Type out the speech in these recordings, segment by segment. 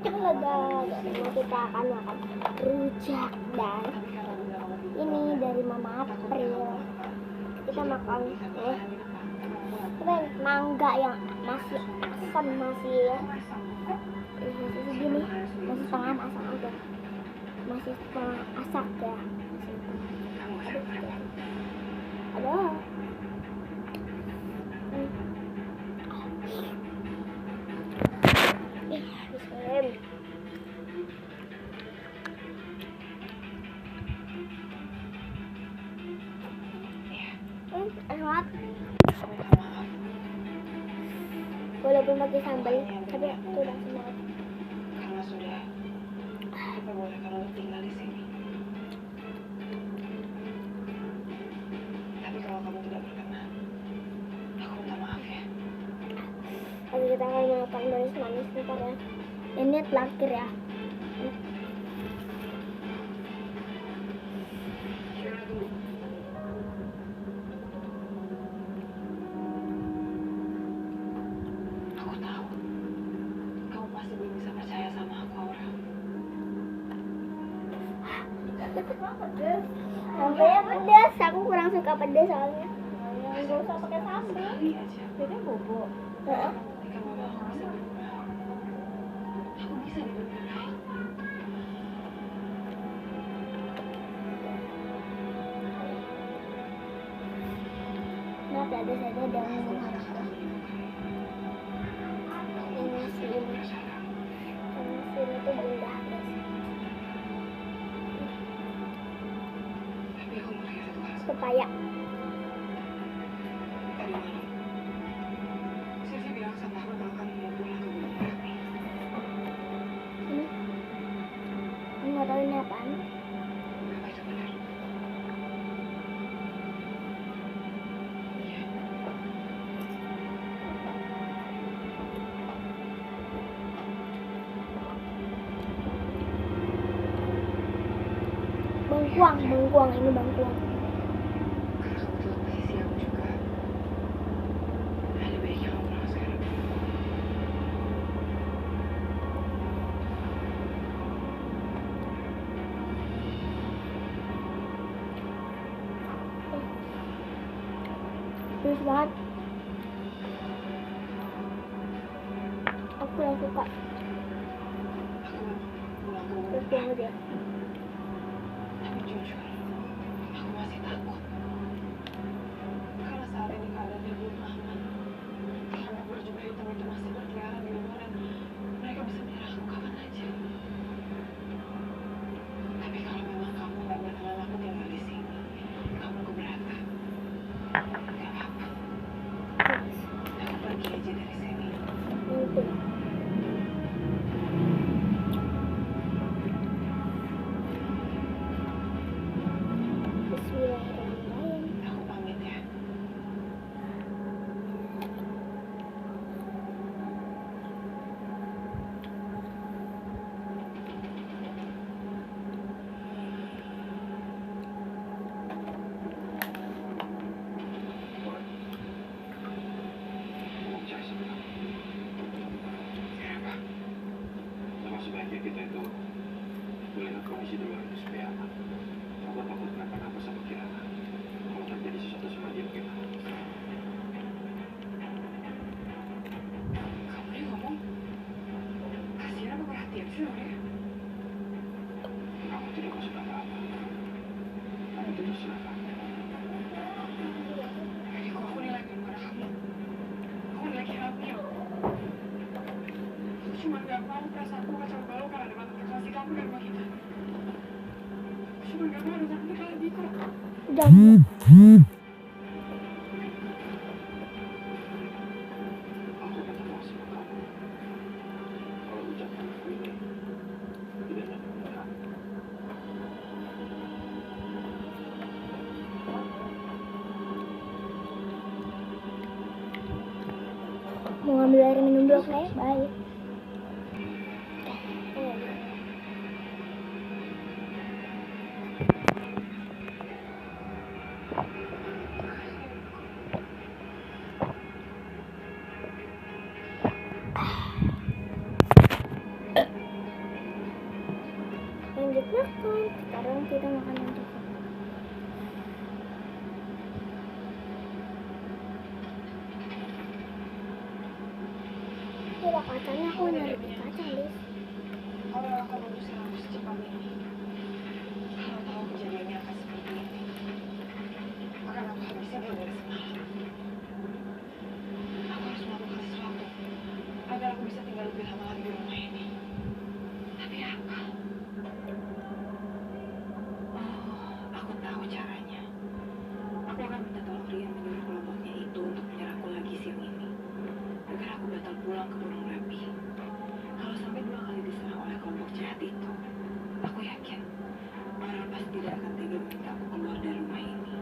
Halo guys, ini kita akan makan rujak dan ini dari Mama April. Kita makan mangga yang masih asam, masih segini, masih setengah asam aja, masih setengah asak ya. Ada. Enak. Walaupun pakai sambal, tapi itu udah semangat. Karena sudah diperbolehkan untuk tinggal di sini. Tapi kalau kamu tidak berkenan, aku minta maaf ya. Nanti kita akan makan manis-manis ntar ya. Ini terakhir ya. Aku tahu kamu pasti belum bisa percaya sama aku, Aura. Sampainya pedas, aku kurang suka pedas soalnya. Nggak usah pakai sambal. Sekali aja. Jadi bobo. Jika mama aku bisa berubah, aku bisa dibenarkan. Maaf ya, ada saja dan mesin itu bunda guys. Tapi aku melihat satu hal. Pepaya. Tadi malam, Sisi bilang sama aku kalau kamu mau pulang ke Gunung Merapi. Ini nggak tahu ini apaan. Apa itu benar? Iya. Bengkuang ini bengkuang. Karena kamu telah mengisi aku juga. Ada baiknya kamu pulang sekarang. Terus banget. Aku yang suka. Aku pulang ke Terus Gunung banget ya. Tapi jujur, aku masih takut. Karena saat ini keadaannya belum aman. Karena berjumpa hitam itu masih berkeliaran di luar dan mereka bisa menyerang aku kapan aja. Tapi kalau memang kamu nggak berkenan aku tinggal di sini, kamu keberatan. Nggak apa-apa. Aku pergi aja dari sini. Itu. Bismillahirrahmanirrahim. Aku pamit ya. Mau bicara sama kamu. Kenapa? Memang sebaiknya kita itu melihat kondisi di luar itu supaya aman. Aku takut kenapa-napa sama Kirana. Kalau terjadi sesuatu sama dia bagaimana? Kamu ini ngomong kasihan apa perhatian sih sama dia? Kamu tidak usah apa-apa. Kamu tidak silakan. Jadi kok aku nilai daripada kamu? Aku nilai Kirana. Aku cuma gak mau perasaanku kacau balau karena ada mata terkasih kamu dan rumah kita. Aku cuma gak mau ada sakit lagi kok. Udah. Aku minta maaf sama kamu. Kalau ucapan aku ini tidak ada benar. Mau ngambil air minum dulu, oke? Bye. makan. Sekarang kita makan yang coklat. Ada kacangnya, aku nyari kacang guys. Orang akan berusaha secepat ini. Kalau tahu kejadiannya akan seperti ini, akan aku habiskan dia dari semalam. Aku harus melakukan sesuatu agar aku bisa tinggal lebih lama lagi di rumah ini. Tapi apa? Oh, aku tahu caranya. Aku akan minta tolong Rian menyuruh kelompoknya itu untuk menyerangku lagi siang ini, agar aku batal pulang ke Gunung Merapi. Kalau sampai 2 kali diserang oleh kelompok jahat itu, aku yakin Farel pasti tidak akan tega meminta aku keluar dari rumah ini.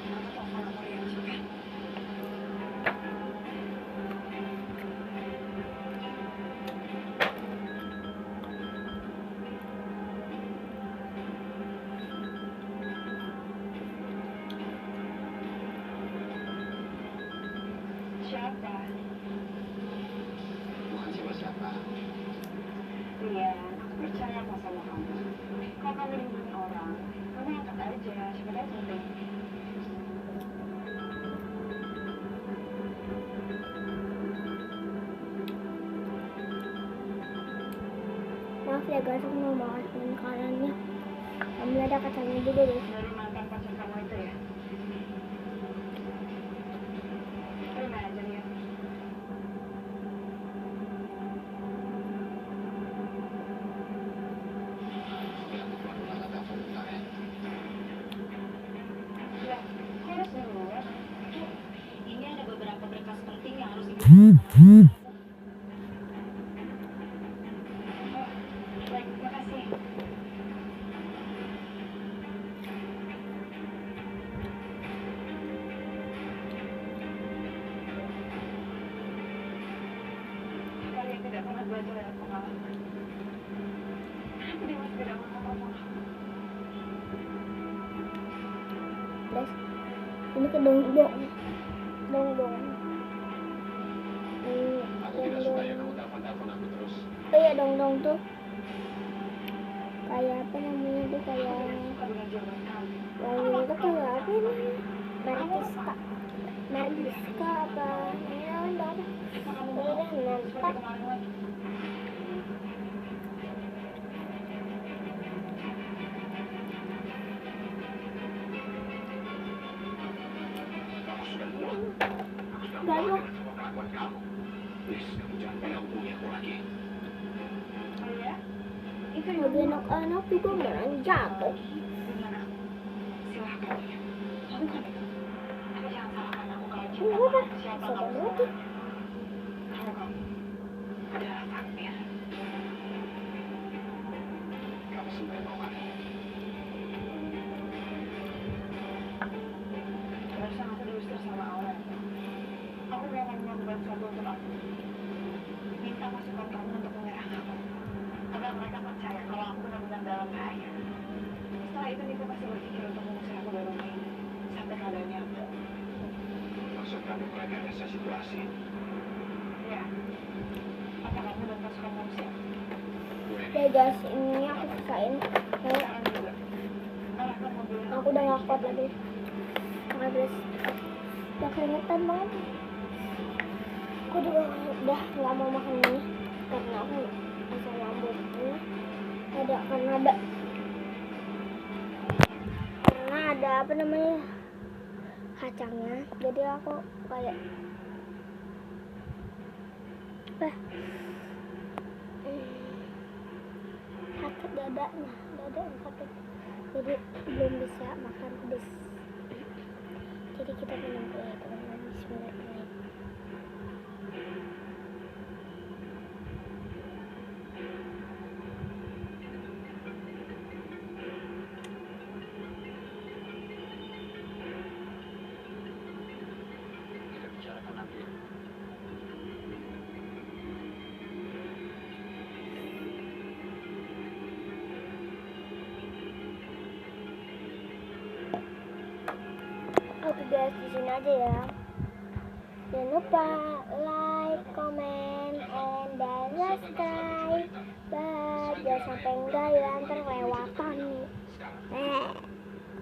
Aku telepon nomor yang cepat. Siapa? Bukan siapa-siapa. Iya, aku percaya kok sama kamu. Kalau kamu dihubungi orang, kamu angkat aja, siapa tahu penting. Maaf ya guys, aku mau makan makanannya. Ambil ada kacangnya juga guys. Dari mantan pacar kamu itu ya? Terima aja ya. Oke, aku pelan-pelan agak bentar ya. Lah, kok harus dulu ya? Ini ada beberapa berkas penting yang harus Oh, baik, makasih. Kalian tidak pernah belajar dari pengalaman. Aku Dimas tidak mau apa-apa. Guys, ini ke dong-dong. Dong-dong. Aku tidak suka ya kamu telepon-telepon aku terus. Oh iya, dong-dong tuh kayak apa namanya tuh, kayak Aku tidak suka dengan jawaban kamu. yang ini tuh kayak apa namanya, Mariska apa namanya, apa Apa kamu udah mau seperti nampak. kemarin lagi? Aku sudah muak. Aku sudah Gak muak mau. dengan semua kelakuan kamu. Please, kamu jangan pernah hubungi aku lagi. Oh ya? Itu Lagi anak-anak juga malah jatuh. dengan aku. Silahkan ya. Lakukan itu. Tapi jangan salahkan aku kalau cinta Enggak apa-apa, sama siapa sabar kamu lagi. Kalau kamu adalah takdir. Kamu sebenarnya mau kan? Barusan aku diusir sama Auren. Aku memang melakukan sesuatu untuk aku. Minta masukan kamu untuk menyerang aku. Agar mereka percaya kalau aku benar-benar dalam bahaya. Setelah itu Niko pasti berpikir untuk mengusir aku dari rumah ini. Sampai keadaannya aku. Maksud kamu merekayasa situasi? Ya. Apa kamu dan pasukan manusia? Gue Ya guys, ini aku sisain kayak Sekarang juga. Arahkan mobil aku udah gak kuat lagi. Habis udah keringetan banget. Aku juga udah nggak mau makan ini karena aku asam lambungnya ada, karena ada apa namanya, kacangnya. Jadi aku kayak sakit dada yang sakit, jadi belum bisa makan pedas. Jadi kita menunggu ya teman-teman. Bismillahirrahmanirrahim. kita bicarakan nanti. Oke guys, di sini aja ya. Jangan lupa like, comment, and dan subscribe. Bye. Jangan sampai enggak ya, ntar kelewatan nih.